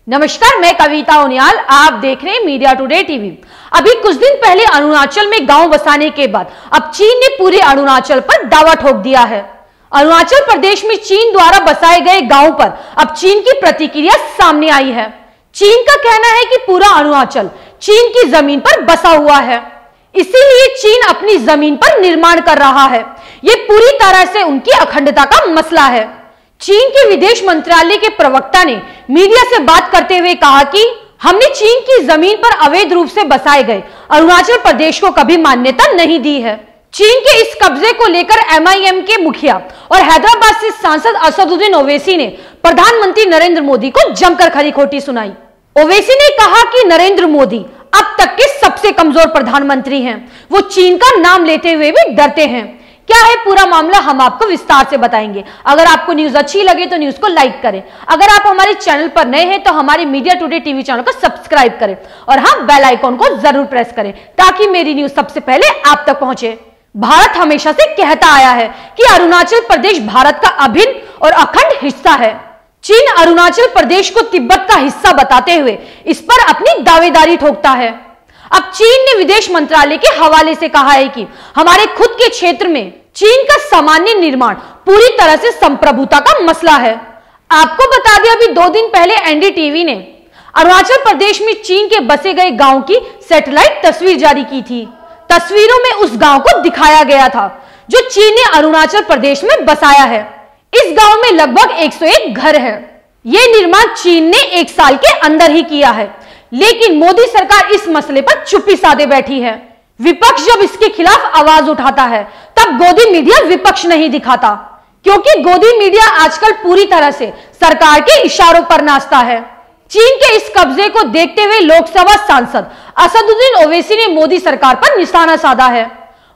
नमस्कार, मैं कविता उनियाल, आप देख रहे हैं मीडिया टुडे टीवी। अभी कुछ दिन पहले अरुणाचल में गांव बसाने के बाद अब चीन ने पूरे अरुणाचल पर दावा ठोक दिया है। अरुणाचल प्रदेश में चीन द्वारा बसाए गए गांव पर अब चीन की प्रतिक्रिया सामने आई है। चीन का कहना है कि पूरा अरुणाचल चीन की जमीन पर बसा हुआ है, इसीलिए चीन अपनी जमीन पर निर्माण कर रहा है। यह पूरी तरह से उनकी अखंडता का मसला है। चीन के विदेश मंत्रालय के प्रवक्ता ने मीडिया से बात करते हुए कहा कि हमने चीन की जमीन पर अवैध रूप से बसाए गए अरुणाचल प्रदेश को कभी मान्यता नहीं दी है। चीन के इस कब्जे को लेकर MIM के मुखिया और हैदराबाद से सांसद असदुद्दीन ओवैसी ने प्रधानमंत्री नरेंद्र मोदी को जमकर खरी खोटी सुनाई। ओवैसी ने कहा कि नरेंद्र मोदी अब तक के सबसे कमजोर प्रधानमंत्री हैं। वो चीन का नाम लेते हुए भी डरते हैं। क्या है पूरा मामला, हम आपको विस्तार से बताएंगे। अगर आपको न्यूज अच्छी लगे तो न्यूज को लाइक करें। अगर आप हमारे चैनल पर नए हैं तो हमारे मीडिया टुडे टीवी चैनल को सब्सक्राइब करें और हाँ, बेल आइकॉन को जरूर प्रेस करें ताकि मेरी न्यूज सबसे पहले आप तक पहुंचे। भारत हमेशा से कहता आया है कि अरुणाचल प्रदेश भारत का अभिन्न और अखंड हिस्सा है। चीन अरुणाचल प्रदेश को तिब्बत का हिस्सा बताते हुए इस पर अपनी दावेदारी ठोकता है। अब चीन ने विदेश मंत्रालय के हवाले से कहा है कि हमारे खुद के क्षेत्र में चीन का सामान्य निर्माण पूरी तरह से संप्रभुता का मसला है। आपको बता दें, अभी 2 दिन पहले NDTV ने अरुणाचल प्रदेश में चीन के बसे गए गांव की सैटेलाइट तस्वीर जारी की थी। तस्वीरों में उस गांव को दिखाया गया था जो चीन ने अरुणाचल प्रदेश में बसाया है। इस गांव में लगभग 101 घर है। यह निर्माण चीन ने 1 साल के अंदर ही किया है, लेकिन मोदी सरकार इस मसले पर चुप्पी साधे बैठी है। विपक्ष जब इसके खिलाफ आवाज उठाता है तब गोदी मीडिया विपक्ष नहीं दिखाता, क्योंकि गोदी मीडिया आजकल पूरी तरह से सरकार के इशारों पर नाचता है। चीन के इस कब्जे को देखते हुए लोकसभा सांसद असदुद्दीन ओवैसी ने मोदी सरकार पर निशाना साधा है।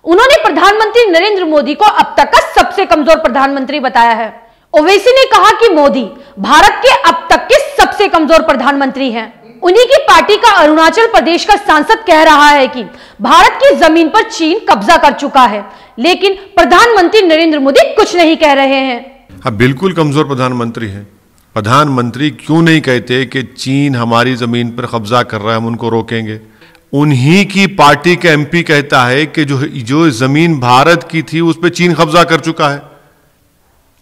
उन्होंने प्रधानमंत्री नरेंद्र मोदी को अब तक का सबसे कमजोर प्रधानमंत्री बताया है। ओवैसी ने कहा कि मोदी भारत के अब तक के सबसे कमजोर प्रधानमंत्री हैं। उन्हीं की पार्टी का अरुणाचल प्रदेश का सांसद कह रहा है कि भारत की जमीन पर चीन कब्जा कर चुका है, लेकिन प्रधानमंत्री नरेंद्र मोदी कुछ नहीं कह रहे हैं। अब बिल्कुल कमजोर प्रधानमंत्री हैं। प्रधानमंत्री क्यों नहीं कहते कि चीन हमारी जमीन पर कब्जा कर रहा है, हम उनको रोकेंगे। उन्हीं की पार्टी का MP कहता है कि जो जमीन भारत की थी उस पर चीन कब्जा कर चुका है।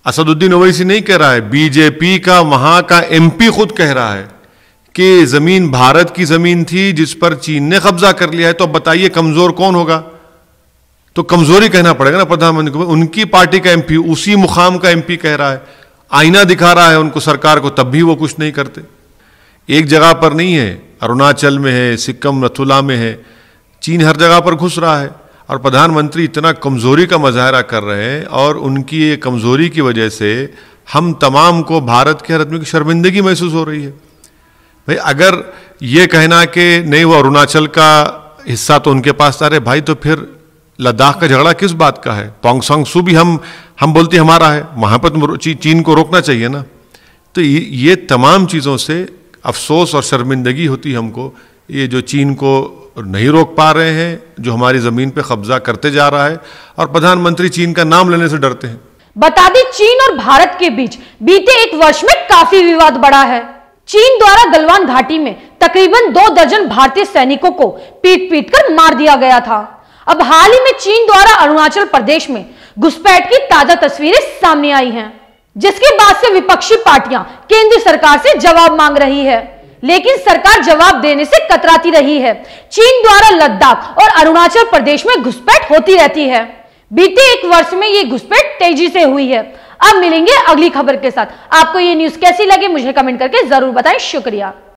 असदुद्दीन ओवैसी नहीं कह रहा है, BJP का वहां का MP खुद कह रहा है कि जमीन भारत की जमीन थी जिस पर चीन ने कब्जा कर लिया है। तो अब बताइए कमजोर कौन होगा? तो कमजोरी कहना पड़ेगा ना प्रधानमंत्री को। उनकी पार्टी का MP, उसी मुकाम का MP कह रहा है, आईना दिखा रहा है उनको सरकार को, तब भी वो कुछ नहीं करते। एक जगह पर नहीं है, अरुणाचल में है, सिक्किम नथुला में है, चीन हर जगह पर घुस रहा है और प्रधानमंत्री इतना कमजोरी का मुजाहरा कर रहे हैं। और उनकी ये कमजोरी की वजह से हम तमाम को, भारत के हर आदमी की शर्मिंदगी महसूस हो रही है। भाई अगर ये कहना कि नहीं वो अरुणाचल का हिस्सा तो उनके पास, अरे भाई तो फिर लद्दाख का झगड़ा किस बात का है? पोंग सांग सू भी हम बोलते हमारा है, वहां पर तो चीन को रोकना चाहिए ना। तो ये तमाम चीज़ों से अफसोस और शर्मिंदगी होती हमको, ये जो चीन को नहीं रोक पा रहे हैं, जो हमारी जमीन पे कब्जा करते जा रहा है, और प्रधानमंत्री चीन का नाम लेने से डरते हैं। बता दें, चीन और भारत के बीच बीते 1 वर्ष में काफी विवाद बढ़ा है। चीन द्वारा गलवान घाटी में तकरीबन 2 दर्जन भारतीय सैनिकों को पीट कर मार दिया गया था। अब हाल ही में चीन द्वारा अरुणाचल प्रदेश में घुसपैठ की ताजा तस्वीरें सामने आई हैं, जिसके बाद से विपक्षी पार्टियां केंद्र सरकार से जवाब मांग रही है, लेकिन सरकार जवाब देने से कतराती रही है। चीन द्वारा लद्दाख और अरुणाचल प्रदेश में घुसपैठ होती रहती है। बीते 1 वर्ष में ये घुसपैठ तेजी से हुई है। अब मिलेंगे अगली खबर के साथ। आपको ये न्यूज कैसी लगी मुझे कमेंट करके जरूर बताएं। शुक्रिया।